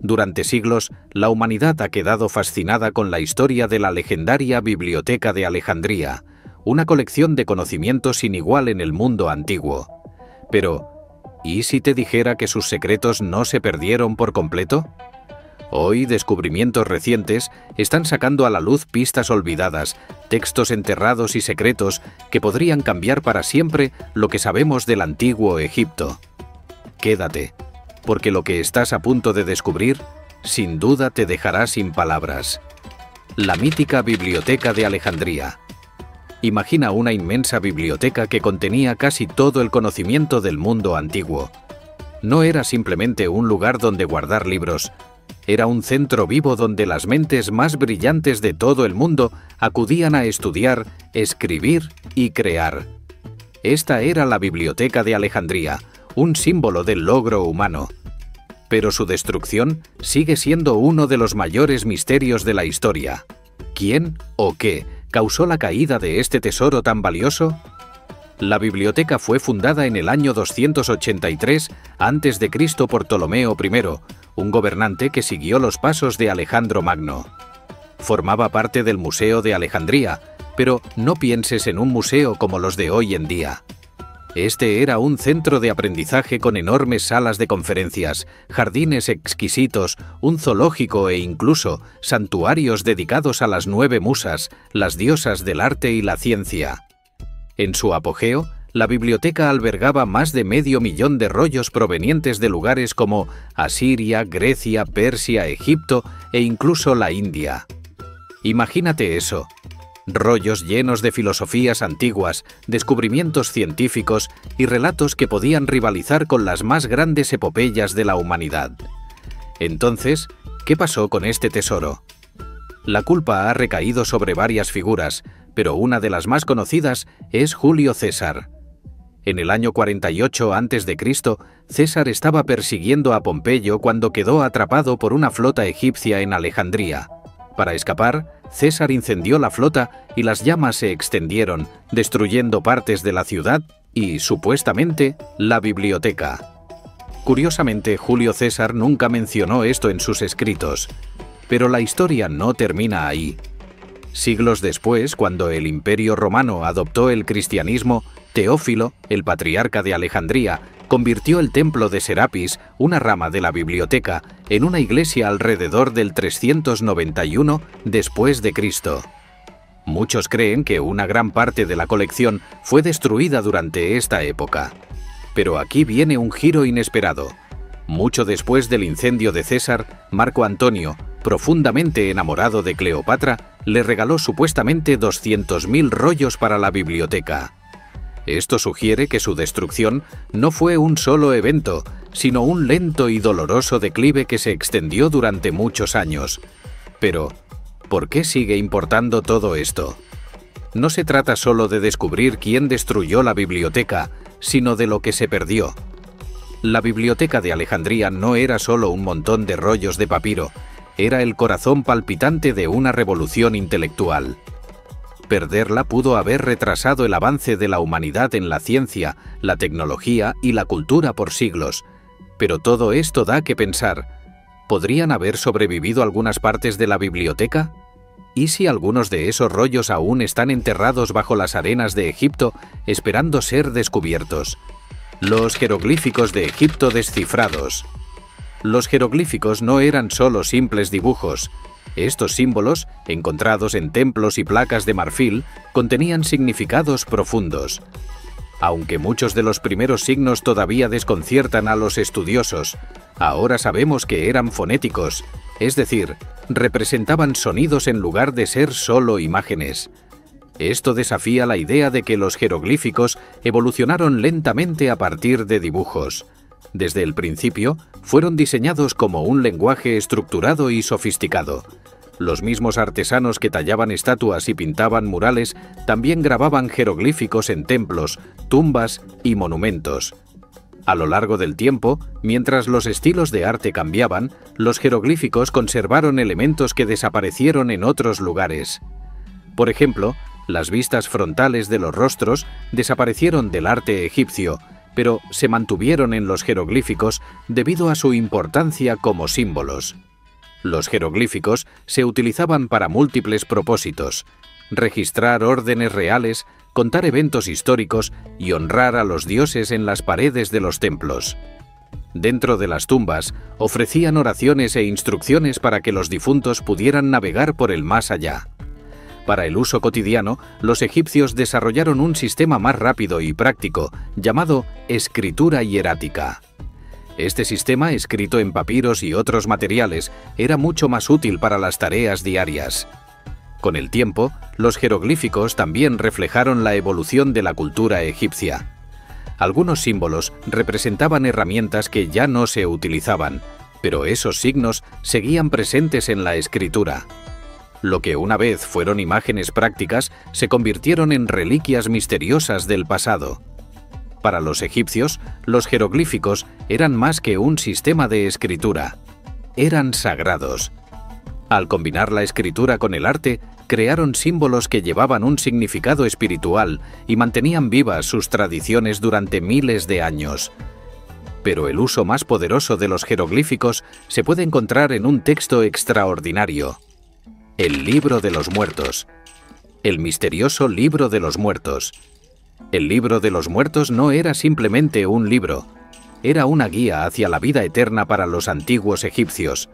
Durante siglos, la humanidad ha quedado fascinada con la historia de la legendaria Biblioteca de Alejandría, una colección de conocimientos sin igual en el mundo antiguo. Pero, ¿y si te dijera que sus secretos no se perdieron por completo? Hoy, descubrimientos recientes están sacando a la luz pistas olvidadas, textos enterrados y secretos que podrían cambiar para siempre lo que sabemos del antiguo Egipto. Quédate, porque lo que estás a punto de descubrir, sin duda te dejará sin palabras. La mítica Biblioteca de Alejandría. Imagina una inmensa biblioteca que contenía casi todo el conocimiento del mundo antiguo. No era simplemente un lugar donde guardar libros, era un centro vivo donde las mentes más brillantes de todo el mundo acudían a estudiar, escribir y crear. Esta era la Biblioteca de Alejandría, un símbolo del logro humano. Pero su destrucción sigue siendo uno de los mayores misterios de la historia. ¿Quién o qué causó la caída de este tesoro tan valioso? La biblioteca fue fundada en el año 283 a.C. por Ptolomeo I, un gobernante que siguió los pasos de Alejandro Magno. Formaba parte del Museo de Alejandría, pero no pienses en un museo como los de hoy en día. Este era un centro de aprendizaje con enormes salas de conferencias, jardines exquisitos, un zoológico e incluso santuarios dedicados a las 9 musas, las diosas del arte y la ciencia. En su apogeo, la biblioteca albergaba más de 500.000 de rollos provenientes de lugares como Asiria, Grecia, Persia, Egipto e incluso la India. Imagínate eso. Rollos llenos de filosofías antiguas, descubrimientos científicos y relatos que podían rivalizar con las más grandes epopeyas de la humanidad. Entonces, ¿qué pasó con este tesoro? La culpa ha recaído sobre varias figuras, pero una de las más conocidas es Julio César. En el año 48 a.C., César estaba persiguiendo a Pompeyo cuando quedó atrapado por una flota egipcia en Alejandría. Para escapar, César incendió la flota y las llamas se extendieron, destruyendo partes de la ciudad y, supuestamente, la biblioteca. Curiosamente, Julio César nunca mencionó esto en sus escritos. Pero la historia no termina ahí. Siglos después, cuando el Imperio Romano adoptó el cristianismo, Teófilo, el patriarca de Alejandría, convirtió el templo de Serapis, una rama de la biblioteca, en una iglesia alrededor del 391 después de Cristo. Muchos creen que una gran parte de la colección fue destruida durante esta época. Pero aquí viene un giro inesperado. Mucho después del incendio de César, Marco Antonio, profundamente enamorado de Cleopatra, le regaló supuestamente 200.000 rollos para la biblioteca. Esto sugiere que su destrucción no fue un solo evento, sino un lento y doloroso declive que se extendió durante muchos años. Pero, ¿por qué sigue importando todo esto? No se trata solo de descubrir quién destruyó la biblioteca, sino de lo que se perdió. La Biblioteca de Alejandría no era solo un montón de rollos de papiro, era el corazón palpitante de una revolución intelectual. Perderla pudo haber retrasado el avance de la humanidad en la ciencia, la tecnología y la cultura por siglos. Pero todo esto da que pensar. ¿Podrían haber sobrevivido algunas partes de la biblioteca? ¿Y si algunos de esos rollos aún están enterrados bajo las arenas de Egipto, esperando ser descubiertos? Los jeroglíficos de Egipto descifrados. Los jeroglíficos no eran solo simples dibujos. Estos símbolos, encontrados en templos y placas de marfil, contenían significados profundos. Aunque muchos de los primeros signos todavía desconciertan a los estudiosos, ahora sabemos que eran fonéticos, es decir, representaban sonidos en lugar de ser solo imágenes. Esto desafía la idea de que los jeroglíficos evolucionaron lentamente a partir de dibujos. Desde el principio, fueron diseñados como un lenguaje estructurado y sofisticado. Los mismos artesanos que tallaban estatuas y pintaban murales también grababan jeroglíficos en templos, tumbas y monumentos. A lo largo del tiempo, mientras los estilos de arte cambiaban, los jeroglíficos conservaron elementos que desaparecieron en otros lugares. Por ejemplo, las vistas frontales de los rostros desaparecieron del arte egipcio, pero se mantuvieron en los jeroglíficos debido a su importancia como símbolos. Los jeroglíficos se utilizaban para múltiples propósitos: registrar órdenes reales, contar eventos históricos y honrar a los dioses en las paredes de los templos. Dentro de las tumbas ofrecían oraciones e instrucciones para que los difuntos pudieran navegar por el más allá. Para el uso cotidiano, los egipcios desarrollaron un sistema más rápido y práctico, llamado escritura hierática. Este sistema, escrito en papiros y otros materiales, era mucho más útil para las tareas diarias. Con el tiempo, los jeroglíficos también reflejaron la evolución de la cultura egipcia. Algunos símbolos representaban herramientas que ya no se utilizaban, pero esos signos seguían presentes en la escritura. Lo que una vez fueron imágenes prácticas se convirtieron en reliquias misteriosas del pasado. Para los egipcios, los jeroglíficos eran más que un sistema de escritura. Eran sagrados. Al combinar la escritura con el arte, crearon símbolos que llevaban un significado espiritual y mantenían vivas sus tradiciones durante miles de años. Pero el uso más poderoso de los jeroglíficos se puede encontrar en un texto extraordinario: el Libro de los Muertos. El misterioso Libro de los Muertos. El Libro de los Muertos no era simplemente un libro, era una guía hacia la vida eterna para los antiguos egipcios.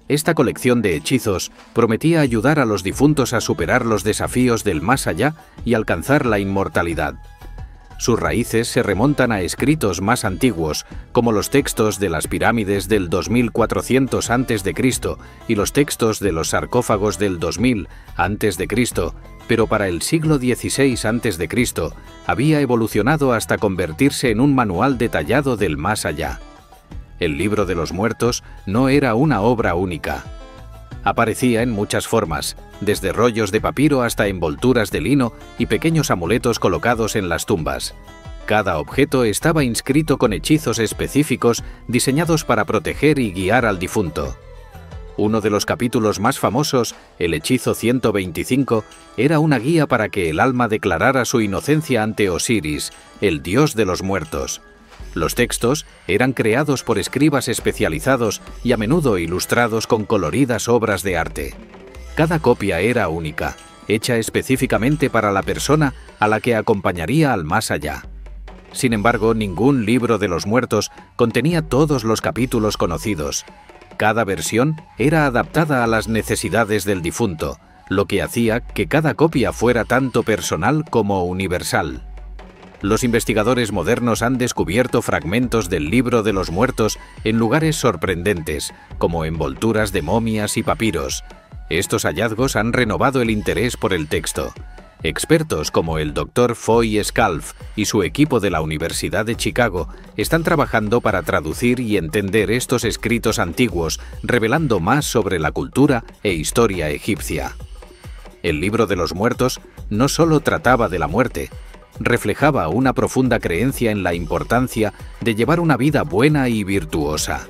Esta colección de hechizos prometía ayudar a los difuntos a superar los desafíos del más allá y alcanzar la inmortalidad. Sus raíces se remontan a escritos más antiguos, como los textos de las pirámides del 2400 a.C. y los textos de los sarcófagos del 2000 a.C., pero para el siglo XVI a.C. había evolucionado hasta convertirse en un manual detallado del más allá. El Libro de los Muertos no era una obra única. Aparecía en muchas formas, desde rollos de papiro hasta envolturas de lino y pequeños amuletos colocados en las tumbas. Cada objeto estaba inscrito con hechizos específicos diseñados para proteger y guiar al difunto. Uno de los capítulos más famosos, el hechizo 125, era una guía para que el alma declarara su inocencia ante Osiris, el dios de los muertos. Los textos eran creados por escribas especializados y a menudo ilustrados con coloridas obras de arte. Cada copia era única, hecha específicamente para la persona a la que acompañaría al más allá. Sin embargo, ningún libro de los muertos contenía todos los capítulos conocidos. Cada versión era adaptada a las necesidades del difunto, lo que hacía que cada copia fuera tanto personal como universal. Los investigadores modernos han descubierto fragmentos del Libro de los Muertos en lugares sorprendentes, como envolturas de momias y papiros. Estos hallazgos han renovado el interés por el texto. Expertos como el Dr. Foy Scalf y su equipo de la Universidad de Chicago están trabajando para traducir y entender estos escritos antiguos, revelando más sobre la cultura e historia egipcia. El Libro de los Muertos no solo trataba de la muerte, reflejaba una profunda creencia en la importancia de llevar una vida buena y virtuosa.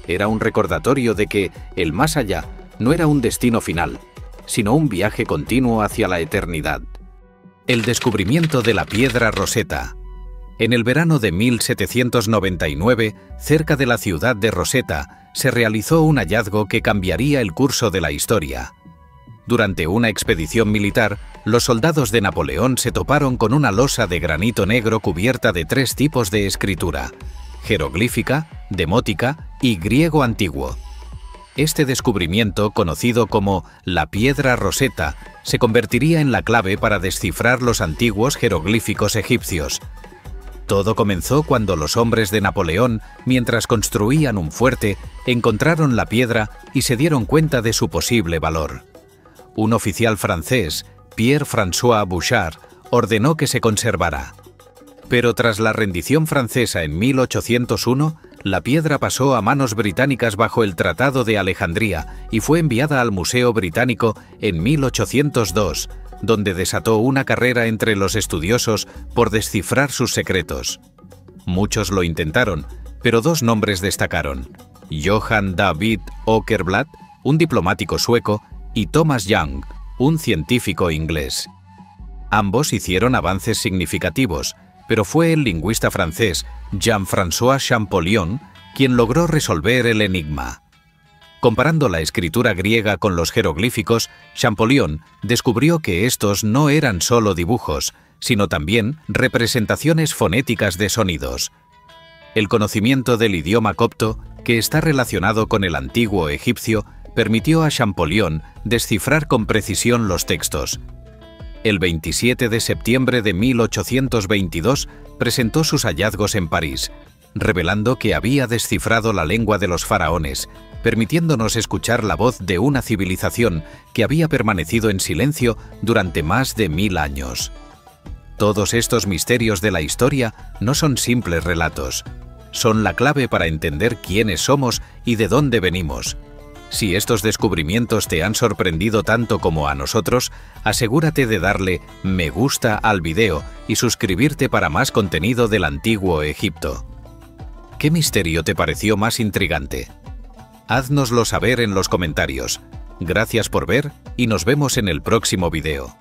Era un recordatorio de que el más allá no era un destino final, sino un viaje continuo hacia la eternidad. El descubrimiento de la piedra Rosetta. En el verano de 1799, cerca de la ciudad de Rosetta, se realizó un hallazgo que cambiaría el curso de la historia. Durante una expedición militar, los soldados de Napoleón se toparon con una losa de granito negro cubierta de 3 tipos de escritura: jeroglífica, demótica y griego antiguo. Este descubrimiento, conocido como la piedra Rosetta, se convertiría en la clave para descifrar los antiguos jeroglíficos egipcios. Todo comenzó cuando los hombres de Napoleón, mientras construían un fuerte, encontraron la piedra y se dieron cuenta de su posible valor. Un oficial francés, Pierre-François Bouchard, ordenó que se conservara. Pero tras la rendición francesa en 1801, la piedra pasó a manos británicas bajo el Tratado de Alejandría y fue enviada al Museo Británico en 1802, donde desató una carrera entre los estudiosos por descifrar sus secretos. Muchos lo intentaron, pero 2 nombres destacaron: Johann David Åkerblad, un diplomático sueco, y Thomas Young, un científico inglés. Ambos hicieron avances significativos, pero fue el lingüista francés Jean-François Champollion quien logró resolver el enigma. Comparando la escritura griega con los jeroglíficos, Champollion descubrió que estos no eran solo dibujos, sino también representaciones fonéticas de sonidos. El conocimiento del idioma copto, que está relacionado con el antiguo egipcio, permitió a Champollion descifrar con precisión los textos. El 27 de septiembre de 1822 presentó sus hallazgos en París, revelando que había descifrado la lengua de los faraones, permitiéndonos escuchar la voz de una civilización que había permanecido en silencio durante más de 1000 años. Todos estos misterios de la historia no son simples relatos, son la clave para entender quiénes somos y de dónde venimos. Si estos descubrimientos te han sorprendido tanto como a nosotros, asegúrate de darle me gusta al video y suscribirte para más contenido del Antiguo Egipto. ¿Qué misterio te pareció más intrigante? Háznoslo saber en los comentarios. Gracias por ver y nos vemos en el próximo video.